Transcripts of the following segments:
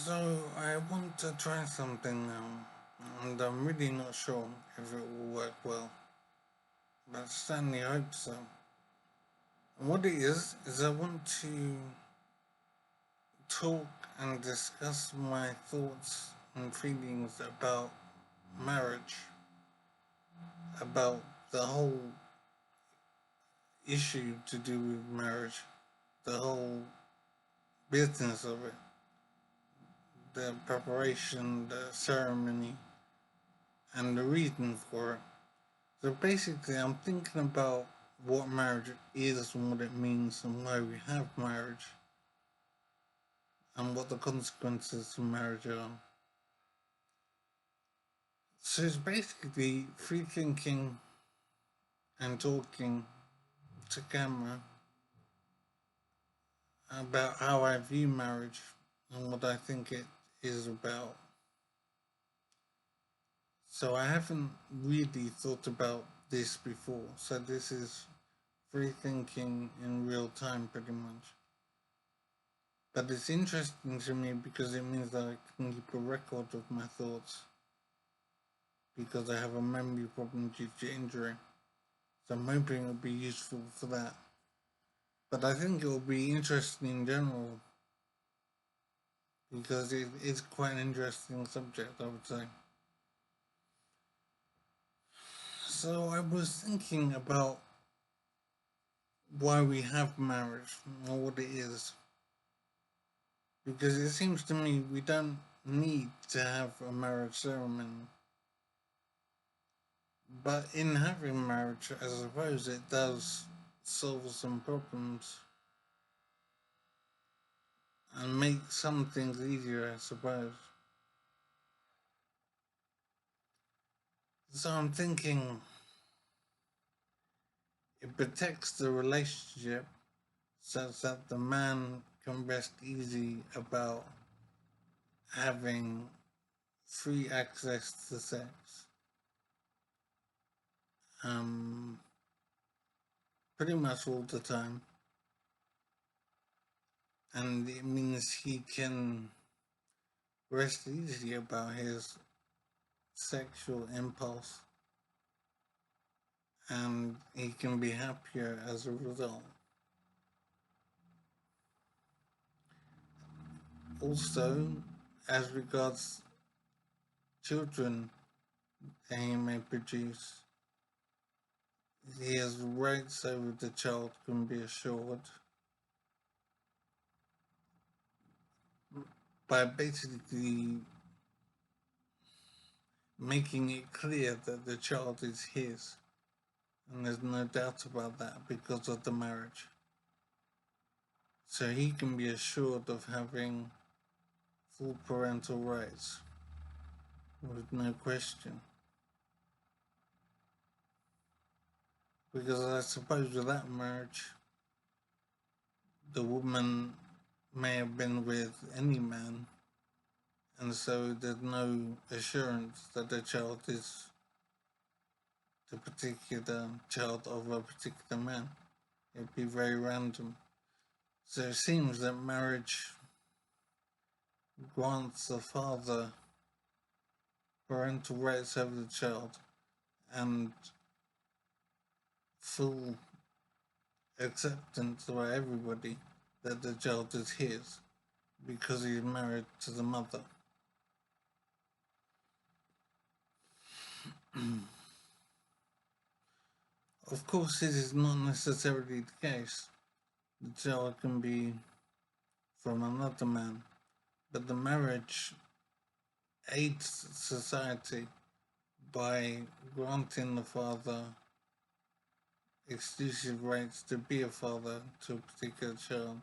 So I want to try something now, and I'm really not sure if it will work well, but I certainly hope so. And what it is I want to talk and discuss my thoughts and feelings about marriage, about the whole issue to do with marriage, the whole business of it, the preparation, the ceremony, and the reason for it. So basically, I'm thinking about what marriage is and what it means and why we have marriage and what the consequences of marriage are. So it's basically free thinking and talking to camera about how I view marriage and what I think it is about. So I haven't really thought about this before. So this is free thinking in real time, pretty much. But it's interesting to me because it means that I can keep a record of my thoughts because I have a memory problem due to injury. So I'm hoping it'll be useful for that. But I think it'll be interesting in general because it is quite an interesting subject, I would say. So I was thinking about why we have marriage or what it is. Because it seems to me we don't need to have a marriage ceremony. But in having marriage, I suppose it does solve some problems and make some things easier, I suppose. So I'm thinking it protects the relationship such that the man can rest easy about having free access to sex. Um, Pretty much all the time. And it means he can rest easy about his sexual impulse and he can be happier as a result. Also, as regards children that he may produce, his rights over the child can be assured by basically making it clear that the child is his. And there's no doubt about that because of the marriage. So he can be assured of having full parental rights with no question. Because I suppose without marriage, the woman may have been with any man, and so there's no assurance that the child is the particular child of a particular man. It'd be very random. So it seems that marriage grants the father parental rights over the child and full acceptance by everybody that the child is his because he's married to the mother. Of course, this is not necessarily the case. The child can be from another man, but the marriage aids society by granting the father exclusive rights to be a father to a particular child.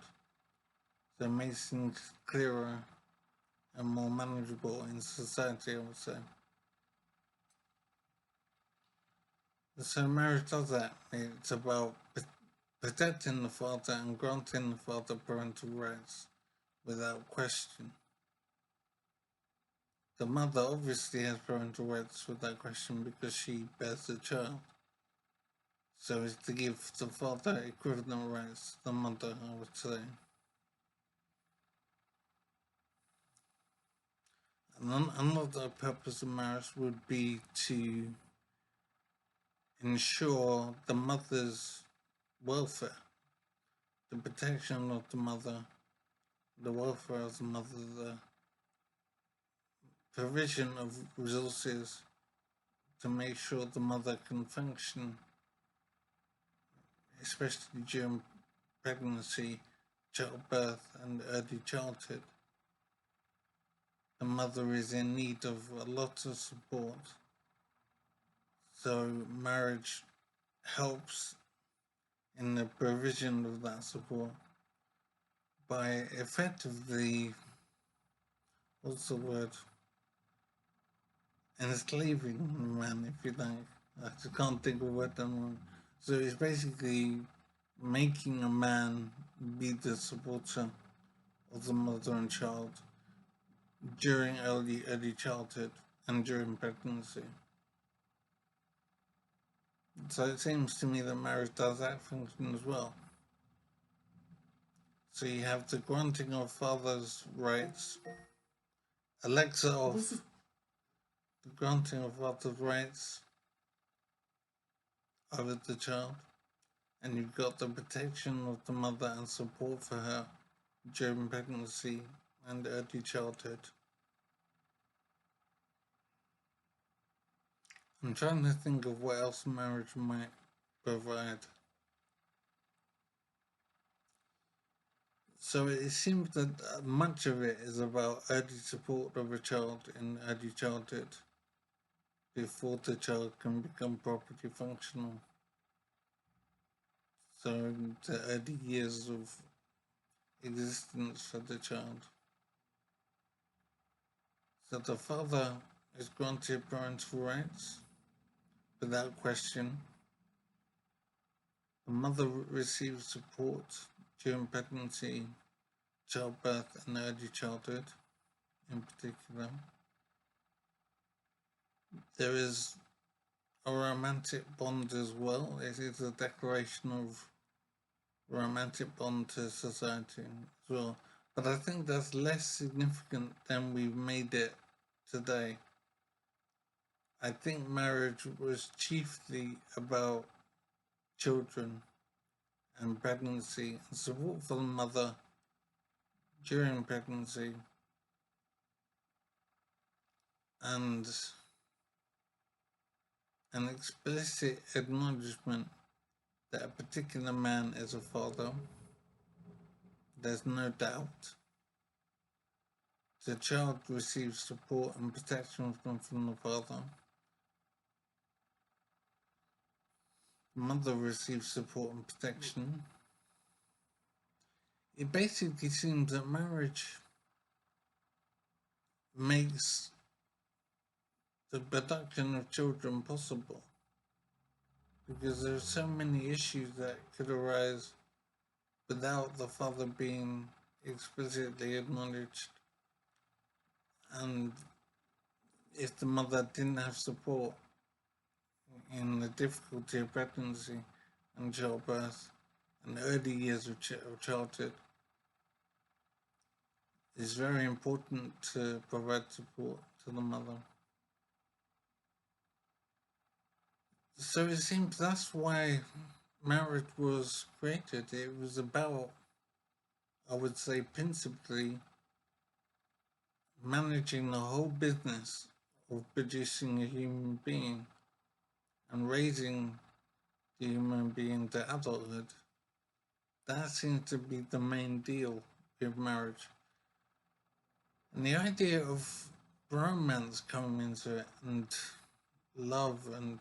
So it makes things clearer and more manageable in society, I would say. So marriage does that. It's about protecting the father and granting the father parental rights without question. The mother obviously has parental rights without question because she bears the child. So it's to give the father equivalent rights to the mother, I would say. another purpose of marriage would be to ensure the mother's welfare, the protection of the mother, the welfare of the mother, the provision of resources to make sure the mother can function, especially during pregnancy, childbirth, and early childhood. The mother is in need of a lot of support, so marriage helps in the provision of that support by effectively, what's the word, enslaving the man, if you like. I just can't think of what that word. So it's basically making a man be the supporter of the mother and child during early childhood and during pregnancy. So it seems to me that marriage does that function as well. So you have the granting of father's rights, Alexa of the granting of father's rights over the child, and you've got the protection of the mother and support for her during pregnancy and early childhood. I'm trying to think of what else marriage might provide. So it seems that much of it is about early support of a child in early childhood before the child can become properly functional. So the early years of existence for the child. So the father is granted parental rights without question. The mother receives support during pregnancy, childbirth, and early childhood in particular. There is a romantic bond as well. It is a declaration of romantic bond to society as well. But I think that's less significant than we've made it today. I think marriage was chiefly about children and pregnancy and support for the mother during pregnancy and an explicit acknowledgement that a particular man is a father. There's no doubt. The child receives support and protection from the father. The mother receives support and protection. It basically seems that marriage makes the production of children possible because there are so many issues that could arise without the father being explicitly acknowledged, and if the mother didn't have support in the difficulty of pregnancy and childbirth and early years of childhood, it's very important to provide support to the mother. So it seems that's why marriage was created. It was about, I would say, principally managing the whole business of producing a human being and raising the human being to adulthood. That seems to be the main deal with marriage. And the idea of romance coming into it and love and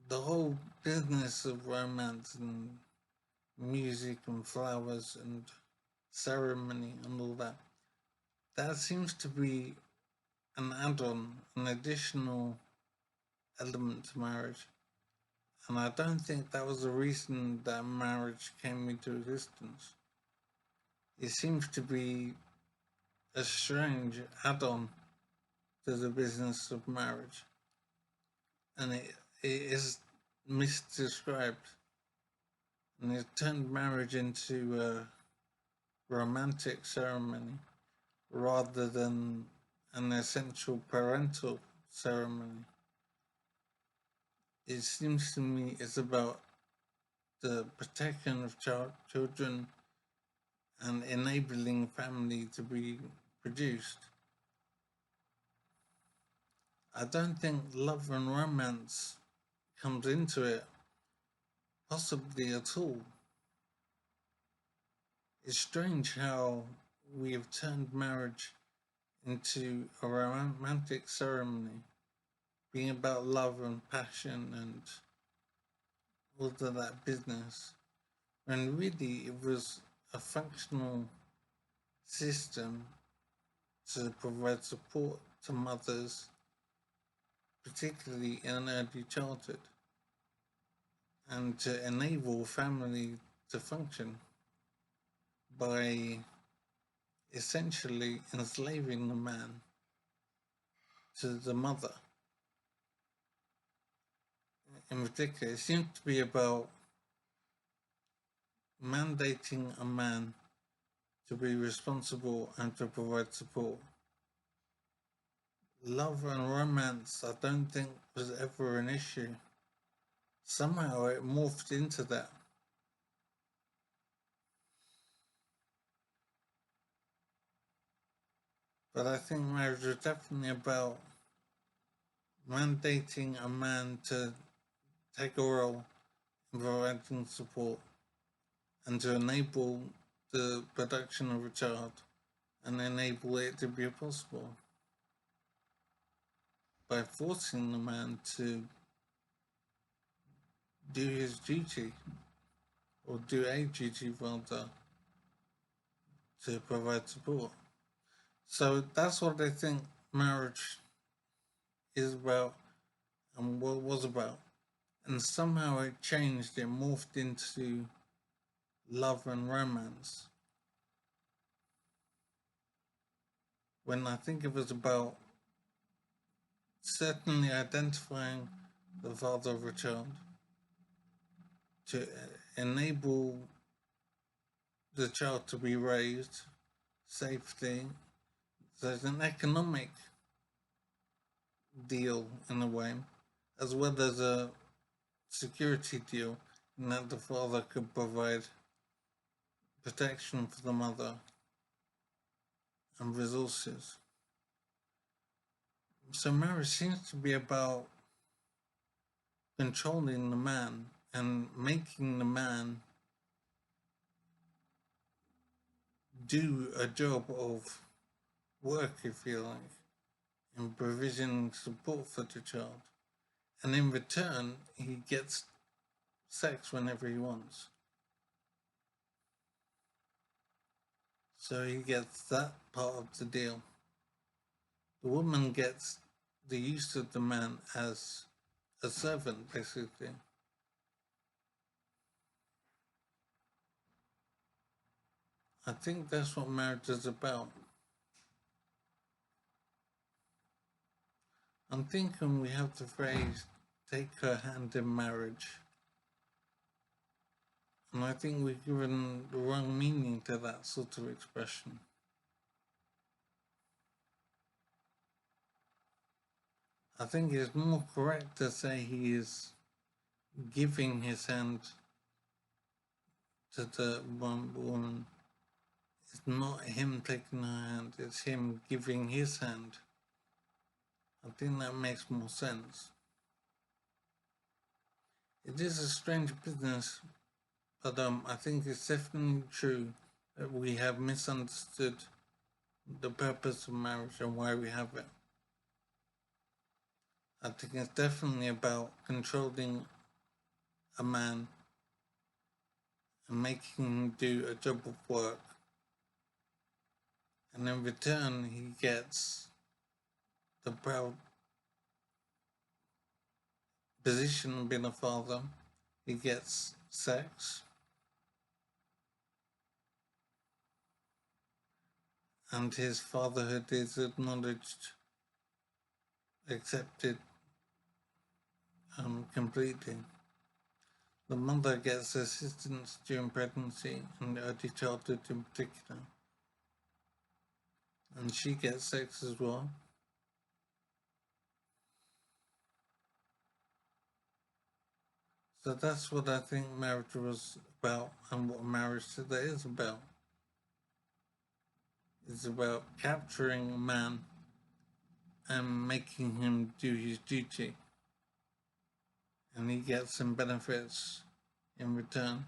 the whole business of romance and music and flowers and ceremony and all that, that seems to be an add-on, an additional element to marriage. And I don't think that was the reason that marriage came into existence. It seems to be a strange add-on to the business of marriage. And it is misdescribed. And it turned marriage into a romantic ceremony rather than an essential parental ceremony. It seems to me it's about the protection of children and enabling family to be produced. I don't think love and romance comes into it possibly at all. It's strange how we have turned marriage into a romantic ceremony, being about love and passion and all of that business, when really it was a functional system to provide support to mothers, particularly in early childhood, and to enable family to function by essentially enslaving the man to the mother. In particular, it seems to be about mandating a man to be responsible and to provide support. Love and romance, I don't think, was ever an issue. Somehow it morphed into that. But I think marriage was definitely about mandating a man to take a role in providing support and to enable the production of a child and enable it to be possible by forcing the man to do his duty or do a duty rather to provide support. So that's what I think marriage is about and what it was about. And somehow it changed, it morphed into love and romance. When I think it was about certainly identifying the father of a child to enable the child to be raised safely. There's an economic deal in a way, as well as a security deal, in that the father could provide protection for the mother and resources. So marriage seems to be about controlling the man and making the man do a job of work, if you like, in provisioning support for the child. And in return, he gets sex whenever he wants. So he gets that part of the deal. The woman gets the use of the man as a servant, basically. I think that's what marriage is about. I'm thinking we have the phrase, take her hand in marriage. And I think we've given the wrong meaning to that sort of expression. I think it's more correct to say he is giving his hand to the one woman. It's not him taking her hand, it's him giving his hand. I think that makes more sense. It is a strange business, but I think it's definitely true that we have misunderstood the purpose of marriage and why we have it. I think it's definitely about controlling a man and making him do a job of work. And in return, he gets the proud position of being a father. He gets sex. And his fatherhood is acknowledged, accepted completely. The mother gets assistance during pregnancy and early childhood in particular. and she gets sex as well. So that's what I think marriage was about, and what marriage today is about. It's about capturing a man and making him do his duty, and he gets some benefits in return.